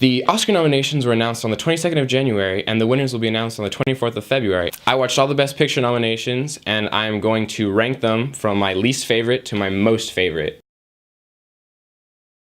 The Oscar nominations were announced on the 22nd of January, and the winners will be announced on the 24th of February. I watched all the Best Picture nominations, and I'm going to rank them from my least favorite to my most favorite.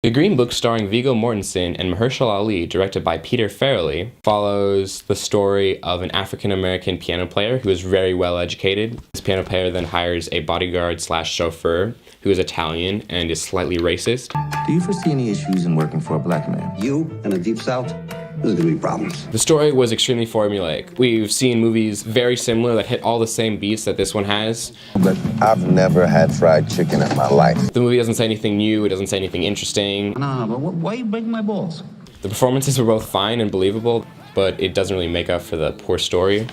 The Green Book, starring Viggo Mortensen and Mahershala Ali, directed by Peter Farrelly, follows the story of an African-American piano player who is very well educated. This piano player then hires a bodyguard/chauffeur who is Italian and is slightly racist. Do you foresee any issues in working for a black man? You in the Deep South? There's gonna be problems. The story was extremely formulaic. We've seen movies very similar that hit all the same beats that this one has. But I've never had fried chicken in my life. The movie doesn't say anything new, it doesn't say anything interesting. No, but why are you breaking my balls? The performances were both fine and believable, but it doesn't really make up for the poor story.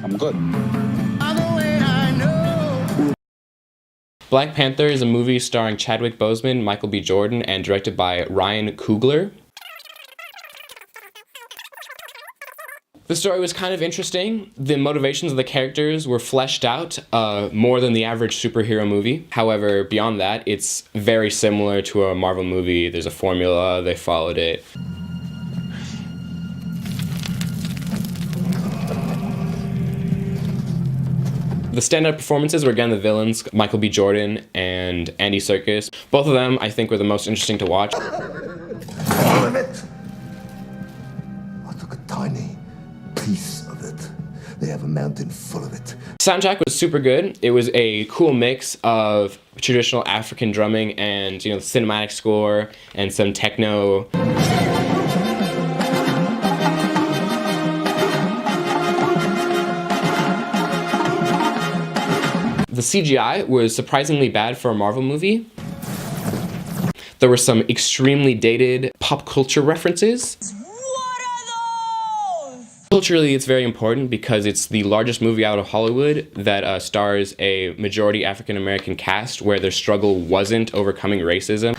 I'm good. Black Panther is a movie starring Chadwick Boseman, Michael B. Jordan, and directed by Ryan Coogler. The story was kind of interesting. The motivations of the characters were fleshed out more than the average superhero movie. However, beyond that, it's very similar to a Marvel movie. There's a formula, they followed it. The standout performances were again the villains, Michael B. Jordan and Andy Serkis. Both of them, I think, were the most interesting to watch. All of it. I took a tiny piece of it. They have a mountain full of it. Soundtrack was super good. It was a cool mix of traditional African drumming and, the cinematic score and some techno. The CGI was surprisingly bad for a Marvel movie. There were some extremely dated pop culture references. What are those? Culturally, it's very important because it's the largest movie out of Hollywood that stars a majority African-American cast where their struggle wasn't overcoming racism.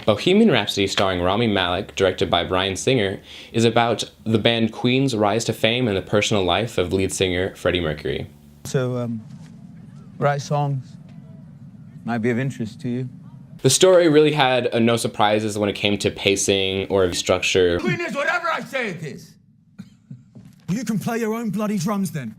Bohemian Rhapsody, starring Rami Malek, directed by Bryan Singer, is about the band Queen's rise to fame and the personal life of lead singer Freddie Mercury. So, write songs might be of interest to you. The story really had no surprises when it came to pacing or structure. Queen is whatever I say it is. You can play your own bloody drums then.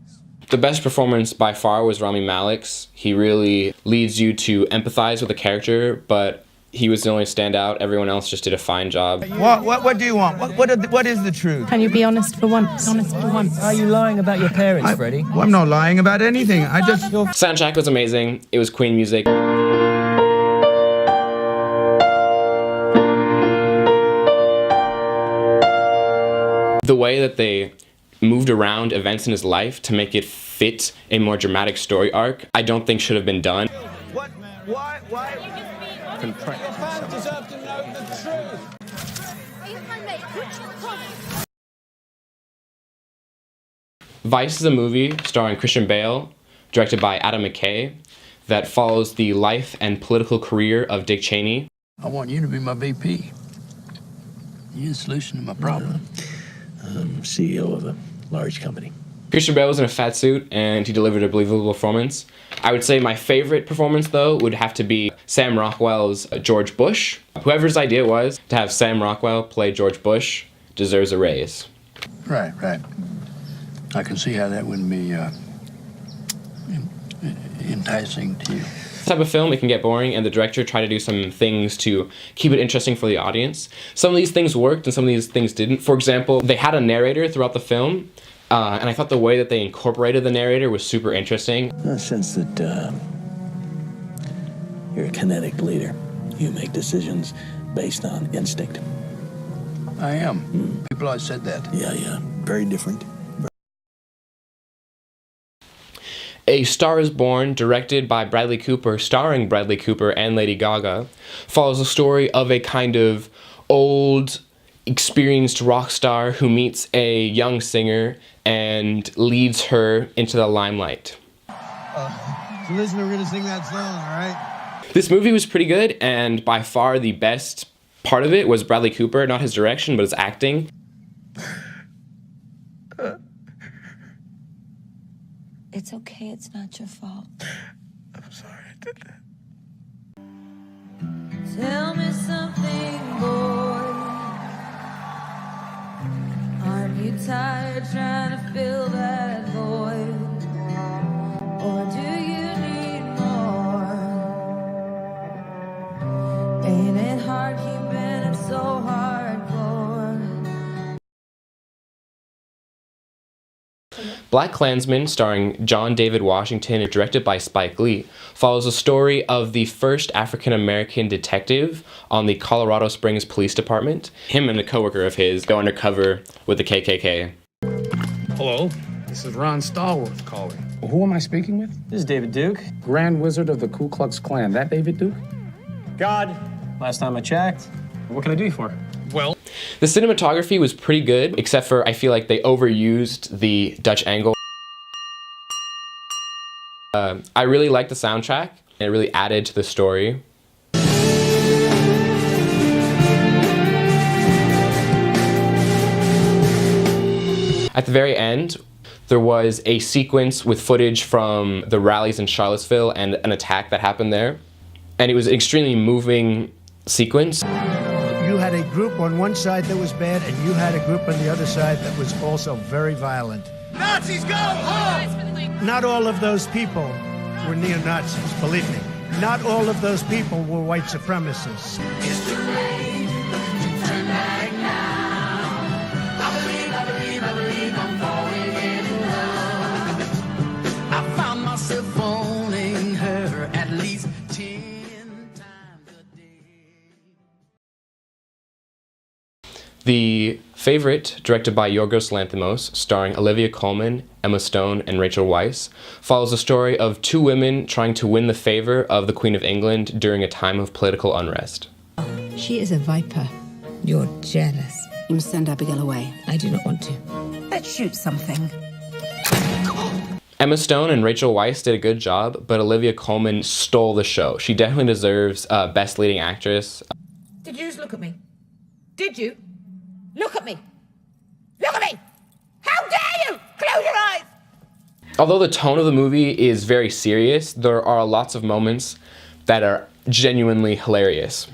The best performance by far was Rami Malek's. He really leads you to empathize with the character, but he was the only standout. Everyone else just did a fine job. What do you want? What is the truth? Can you be honest for once? Honest for once. Are you lying about your parents, Freddie? Well, I'm not lying about anything. I just... Soundtrack was amazing. It was Queen music. The way that they moved around events in his life to make it fit a more dramatic story arc, I don't think should have been done. What? Why? Your fans deserve to know the truth. Vice is a movie starring Christian Bale, directed by Adam McKay, that follows the life and political career of Dick Cheney. I want you to be my VP. You're the solution to my problem. CEO of a large company. Christian Bale was in a fat suit, and he delivered a believable performance. I would say my favorite performance, though, would have to be Sam Rockwell's George Bush. Whoever's idea was to have Sam Rockwell play George Bush deserves a raise. Right. I can see how that wouldn't be enticing to you. This type of film, it can get boring, and the director tried to do some things to keep it interesting for the audience. Some of these things worked, and some of these things didn't. For example, they had a narrator throughout the film, and I thought the way that they incorporated the narrator was super interesting. I sense that you're a kinetic leader. You make decisions based on instinct. I am. People always said that. Yeah. Very different. A Star is Born, directed by Bradley Cooper, starring Bradley Cooper and Lady Gaga, follows the story of a kind of old, experienced rock star who meets a young singer and leads her into the limelight. So listen, we're gonna sing that song, all right? This movie was pretty good, and by far the best part of it was Bradley Cooper, not his direction, but his acting. It's okay, it's not your fault. I'm sorry I did that. Tell me something, boy. Aren't you tired trying to fill that void? Or do you need more? Ain't it hard keeping it so hardcore? BlacKkKlansman, starring John David Washington and directed by Spike Lee, follows the story of the first African-American detective on the Colorado Springs Police Department. Him and a coworker of his go undercover with the KKK. Hello, this is Ron Stallworth calling. Who am I speaking with? This is David Duke. Grand Wizard of the Ku Klux Klan. That David Duke? God, last time I checked. What can I do you for? Well, The cinematography was pretty good, except for I feel like they overused the Dutch angle. I really liked the soundtrack, and it really added to the story. At the very end, there was a sequence with footage from the rallies in Charlottesville and an attack that happened there. And it was an extremely moving sequence. You had a group on one side that was bad, and you had a group on the other side that was also very violent. Nazis go home! Not all of those people were neo-Nazis, believe me. Not all of those people were white supremacists. It's too late to turn back now. I believe I'm falling in love. I found myself owning her at least 10 times a day. The Favorite, directed by Yorgos Lanthimos, starring Olivia Colman, Emma Stone, and Rachel Weisz, follows the story of two women trying to win the favor of the Queen of England during a time of political unrest. She is a viper. You're jealous. You must send Abigail away. I do not want to. Let's shoot something. Emma Stone and Rachel Weisz did a good job, but Olivia Colman stole the show. She definitely deserves Best Leading Actress. Did you just look at me? Did you? Look at me! Look at me! How dare you! Close your eyes! Although the tone of the movie is very serious, there are lots of moments that are genuinely hilarious.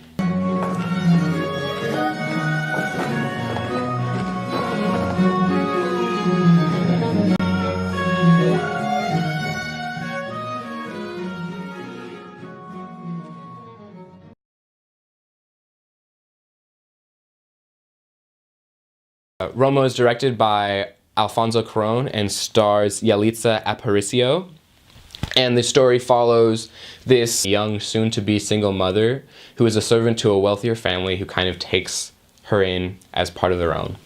Roma is directed by Alfonso Cuarón and stars Yalitza Aparicio. And the story follows this young, soon-to-be single mother who is a servant to a wealthier family who kind of takes her in as part of their own.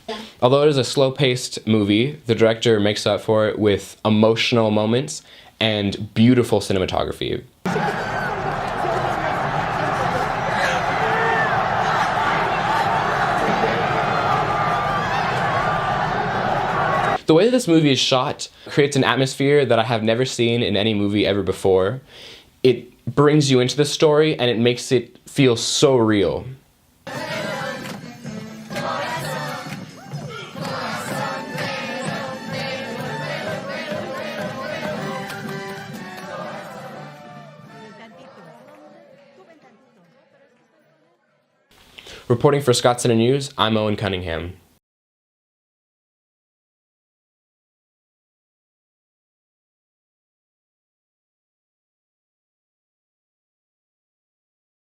Although it is a slow-paced movie, the director makes up for it with emotional moments and beautiful cinematography. The way that this movie is shot creates an atmosphere that I have never seen in any movie ever before. It brings you into the story and it makes it feel so real. Reporting for Scott Center News, I'm Eoin Cunningham.